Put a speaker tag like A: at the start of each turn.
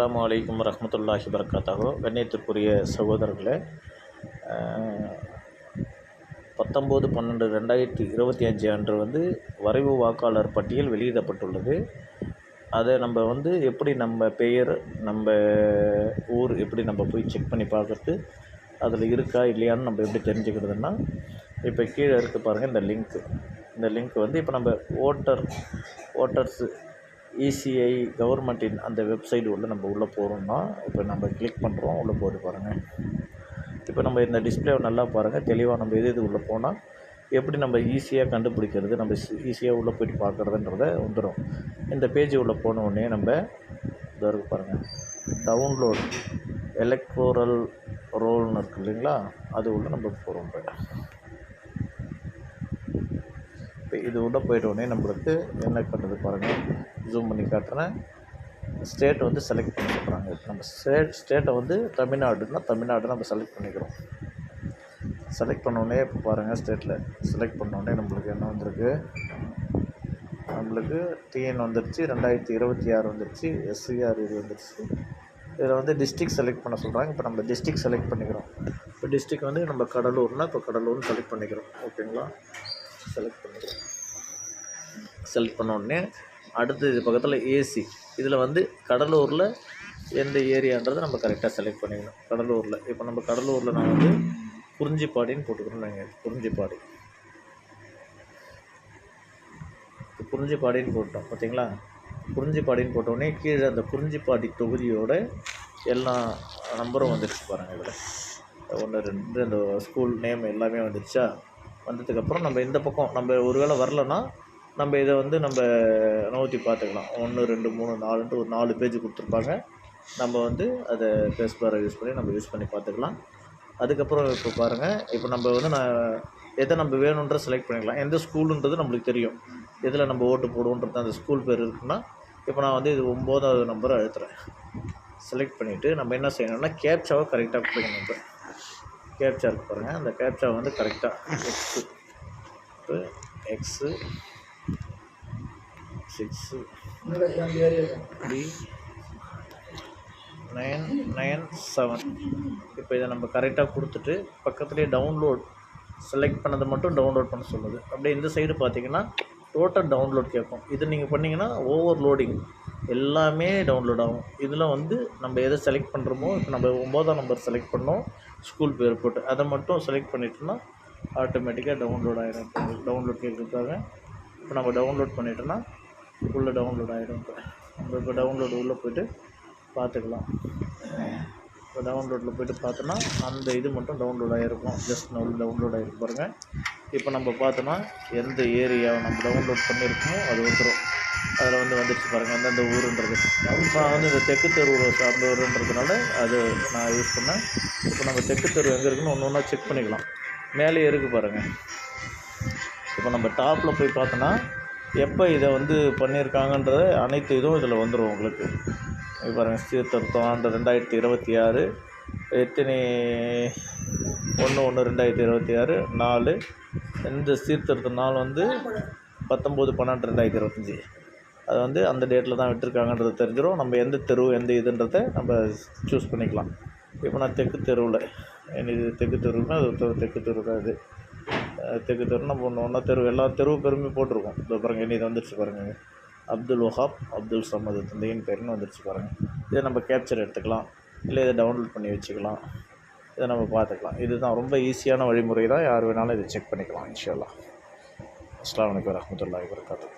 A: அஸ்ஸலாமு அலைக்கும் வரஹ்மத்துல்லாஹி வபரகாத்துஹு. கண்ணியத்திற்குரிய சகோதரர்களே, 19/12/2025 அன்று வரைவு வாக்காளர் பட்டியல் வெளியிடப்பட்டுள்ளது. அதை நம்ம எப்படி நம்ம பெயர், நம்ம ஊர் எப்படி நம்ம போய் செக் பண்ணி பார்க்குறது, அதில் இருக்கா இல்லையான்னு நம்ம எப்படி தெரிஞ்சுக்கிறதுனா, இப்போ கீழே இருக்குது பாருங்கள் இந்த லிங்க் இப்போ நம்ம ஓட்டர்ஸு இசிஐ கவர்மெண்ட்டின் அந்த வெப்சைட் உள்ளே போகிறோம்னா, இப்போ நம்ம கிளிக் பண்ணுறோம். உள்ளே போட்டு பாருங்கள். இப்போ நம்ம இந்த டிஸ்பிளேவை நல்லா பாருங்கள், தெளிவாக நம்ம எது உள்ளே போனால் எப்படி நம்ம ஈஸியாக கண்டுபிடிக்கிறது, நம்ம ஈஸியாக உள்ளே போய்ட்டு பார்க்குறதுன்றத வந்துடும். இந்த பேஜ் உள்ளே போன உடனே நம்ம இதாக இருக்குது பாருங்கள், டவுன்லோட் எலக்ட்ரோரல் ரோல்னு இருக்குது இல்லைங்களா, அது உள்ளே நம்ம போகிறோம். இப்போ இது உள்ளே போய்ட்ட உடனே நம்மளுக்கு என்ன பண்ணுறது பாருங்கள், ஜூம் பண்ணி காட்டுறேன். ஸ்டேட் செலக்ட் பண்ணி சொல்கிறாங்க. இப்போ நம்ம ஸ்டேட்டை தமிழ்நாடுனா தமிழ்நாடு நம்ம செலக்ட் பண்ணிக்கிறோம். செலக்ட் பண்ணோடனே இப்போ பாருங்கள், ஸ்டேட்டில் செலக்ட் பண்ணோடனே நம்மளுக்கு என்ன வந்திருக்கு, நம்மளுக்கு டிஎன் வந்துருச்சு, 2026 வந்துருச்சு, எஸ்சிஆர் இது வந்துருச்சு. இதில் டிஸ்ட்ரிக்ட் செலக்ட் பண்ண சொல்கிறாங்க. இப்போ நம்ம டிஸ்ட்ரிக்ட் செலக்ட் பண்ணிக்கிறோம். இப்போ டிஸ்ட்ரிக்ட் நம்ம கடலூர்னால் இப்போ கடலூர்னு செலக்ட் பண்ணிக்கிறோம். ஓகேங்களா, செலக்ட் பண்ணிக்கிறோம். செலக்ட் பண்ண உடனே அடுத்து இது பக்கத்தில் ஏசி, இதில் கடலூரில் எந்த ஏரியான்றதை நம்ம கரெக்டாக செலக்ட் பண்ணிக்கணும். கடலூரில் இப்போ நம்ம கடலூரில் நான் குறிஞ்சிப்பாடின்னு போட்டுக்கிறோம். நாங்கள் குறிஞ்சிப்பாடின்னு போட்டோம் பார்த்தீங்களா. குறிஞ்சிப்பாடின்னு போட்டோடனே கீழே அந்த குறிஞ்சிப்பாடி தொகுதியோட எல்லா நம்பரும் வந்துடுச்சு பாருங்கள். இதில் 1 2 அந்த ஸ்கூல் நேம் எல்லாமே வந்துடுச்சா. வந்ததுக்கப்புறம் நம்ம இந்த பக்கம் நம்ம ஒருவேளை வரலன்னா நம்ம இதை நம்ம நோத்தி பார்த்துக்கலாம். 1 2 3 4ன்ட்டு ஒரு 4 பேஜ் கொடுத்துருப்பாங்க. நம்ம அதை ஃபேஸ் பாரை யூஸ் பண்ணி பார்த்துக்கலாம். அதுக்கப்புறம் இப்போ பாருங்கள், இப்போ நம்ம நான் எதை நம்ம வேணுன்ற செலக்ட் பண்ணிக்கலாம். எந்த ஸ்கூலுன்றது நம்மளுக்கு தெரியும், எதில் நம்ம ஓட்டு போடுவோன்றது அந்த ஸ்கூல் பேர் இருக்குன்னா, இப்போ நான் இது 9வது நம்பரை அழுத்துறேன். செலக்ட் பண்ணிவிட்டு நம்ம என்ன செய்யணும்னா கேப்சாவை கரெக்டாக கொடுக்கணும். இப்போ கேப்சா இருக்கு பாருங்கள், அந்த கேப்சா கரெக்டாக எக்ஸு 6B997. இப்போ இதை நம்ம கரெக்டாக கொடுத்துட்டு பக்கத்துலேயே டவுன்லோட் செலக்ட் பண்ணதை மட்டும் டவுன்லோட் பண்ண சொல்லுது. அப்படியே இந்த சைடு பார்த்தீங்கன்னா டோட்டல் டவுன்லோட் கேட்கும். இது நீங்கள் பண்ணிங்கன்னா ஓவர்லோடிங் எல்லாமே டவுன்லோட் ஆகும். இதில் நம்ம எதை செலக்ட் பண்ணுறோமோ, இப்போ நம்ம 9ஆம் நம்பர் செலக்ட் பண்ணோம், ஸ்கூல் பேர் போட்டு அதை மட்டும் செலக்ட் பண்ணிட்டோம்னா ஆட்டோமேட்டிக்காக டவுன்லோட் ஆகிடும். டவுன்லோட் கேட்குறதுக்காக இப்போ நம்ம டவுன்லோட் பண்ணிட்டோம்னா உள்ளே டவுன்லோட் ஆகிடும். இப்போ டவுன்லோடு உள்ளே போய்ட்டு பார்த்துக்கலாம். இப்போ டவுன்லோடில் போய்ட்டு பார்த்தோன்னா அந்த இது மட்டும் டவுன்லோட் ஆகிருக்கும். ஜஸ்ட் டவுன்லோட் ஆகிருக்கு பாருங்கள். இப்போ நம்ம பார்த்தோன்னா எந்த ஏரியாவை நம்ம டவுன்லோட் பண்ணியிருக்கோமோ அது வந்துடும். அதில் வந்துடுச்சு பாருங்கள், எந்தெந்த ஊருன்றது. நான் இந்த தெற்கு தெரு சார்ந்த ஊருன்றதுனால அது நான் யூஸ் பண்ணேன். இப்போ நம்ம தெற்கு தெரு எங்கே இருக்குன்னு ஒன்று ஒன்றா செக் பண்ணிக்கலாம். மேலே இருக்குது பாருங்கள். இப்போ நம்ம டாப்பில் போய் பார்த்தோன்னா எப்போ இதை பண்ணியிருக்காங்கன்றது அனைத்து இதுவும் இதில் வந்துடும் உங்களுக்கு. இப்போ பாருங்கள், சீர்திருத்தம் ஆண்டு 2026, எத்தனை 1/1/2026 4. இந்த சீர்திருத்த நாள் 19/12/2025. அது அந்த டேட்டில் தான் விட்டுருக்காங்கன்றது தெரிஞ்சிடும். நம்ம எந்த தெரு எந்த இதுன்றதை நம்ம சூஸ் பண்ணிக்கலாம். இப்போ நான் தெற்கு தெருவில், இது தெற்கு தெருவுன்னா அது தெற்கு தெரு தான். இது தெற்கு தெரு நம்ம ஒன்றா தெரு எல்லா தெருவு பெருமை போட்டிருக்கோம். இப்போ பாருங்கள், இது வந்துடுச்சு பாருங்கள், அப்துல் வஹாப் அப்துல் சமது தந்தையின் பேருன்னு வந்துடுச்சு பாருங்கள். இதை நம்ம கேப்சர் எடுத்துக்கலாம், இல்லை இதை டவுன்லோட் பண்ணி வச்சுக்கலாம். இதை நம்ம பார்த்துக்கலாம். இதுதான் ரொம்ப ஈஸியான வழிமுறை தான். யார் வேணாலும் இதை செக் பண்ணிக்கலாம். இன்ஷா அல்லாஹ். அஸ்ஸலாமு அலைக்கும் வரஹ்மத்துல்லாஹி வபரகாத்துஹு.